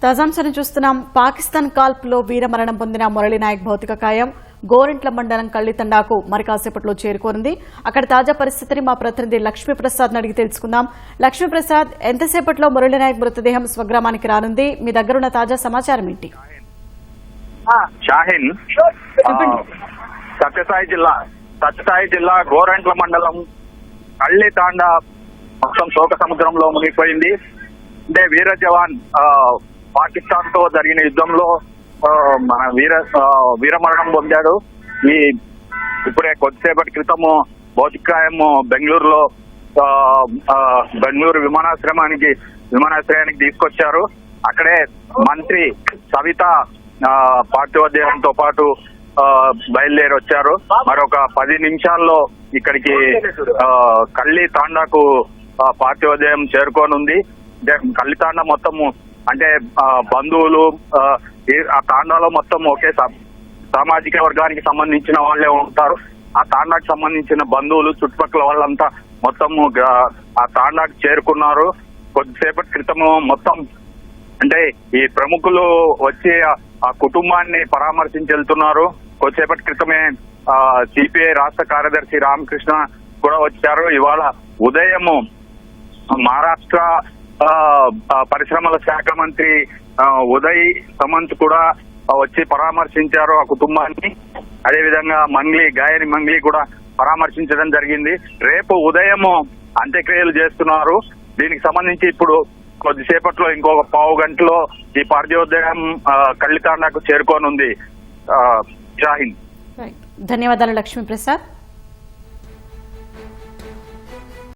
తాజాంశాన్ని చూస్తున్నాం. పాకిస్తాన్ కాల్పులో వీరమరణం పొందిన మురళీనాయక్ భౌతిక కాయం గోరింట్ల మండలం కళ్లితండాకు మరి కాసేపట్లో చేరుకోనుంది. అక్కడ తాజా పరిస్థితిని మా ప్రతినిధి లక్ష్మీప్రసాద్ అడిగి తెలుసుకుందాం. లక్ష్మీప్రసాద్, ఎంతసేపట్లో మురళీనాయక్ మృతదేహం స్వగ్రామానికి రానుంది? మీ దగ్గరున్న తాజా సమాచారం ఏంటి? షాహీన్, సత్యసాయి జిల్లా గోరంట్ల మండలం కళ్లితాండా మొత్తం శోక సముద్రంలో మునిగిపోయింది. అంటే వీర జవాన్ పాకిస్తాన్ తో జరిగిన యుద్ధంలో మన వీరమరణం పొందాడు. ఇప్పుడే కొద్దిసేపటి క్రితము భౌతికాయము బెంగళూరు విమానాశ్రయానికి తీసుకొచ్చారు. అక్కడే మంత్రి సవిత పార్థివదేహంతో పాటు బయలుదేరి వచ్చారు. మరొక 10 నిమిషాల్లో ఇక్కడికి కళ్లితాండాకు పార్థివదేహం చేరుకోనుంది. కళ్లితాండా మొత్తము అంటే బంధువులు ఆ తాండాలో మొత్తం ఒకే సామాజిక వర్గానికి సంబంధించిన వాళ్ళే ఉంటారు. ఆ తాండాకు సంబంధించిన బంధువులు చుట్టుపక్కల వాళ్ళంతా మొత్తము ఆ తాండాకు చేరుకున్నారు. కొద్దిసేపటి క్రితము మొత్తం అంటే ఈ ప్రముఖులు వచ్చి ఆ కుటుంబాన్ని పరామర్శించి వెళ్తున్నారు. కొద్దిసేపటి క్రితమే సిపిఐ రాష్ట్ర కార్యదర్శి రామకృష్ణ కూడా వచ్చారు. ఇవాళ ఉదయము మహారాష్ట్ర పరిశ్రమల శాఖ మంత్రి ఉదయ్ సమంత్ కూడా వచ్చి పరామర్శించారు ఆ కుటుంబాన్ని. అదేవిధంగా గాయని మంగ్లీ కూడా పరామర్శించడం జరిగింది. రేపు ఉదయము అంత్యక్రియలు చేస్తున్నారు. దీనికి సంబంధించి ఇప్పుడు కొద్దిసేపట్లో ఇంకొక 15 గంటలో ఈ పార్థివోదయం కళ్లితాండాకు చేరుకోనుంది. షాహీన్, ధన్యవాదాలు లక్ష్మీప్రసాద్.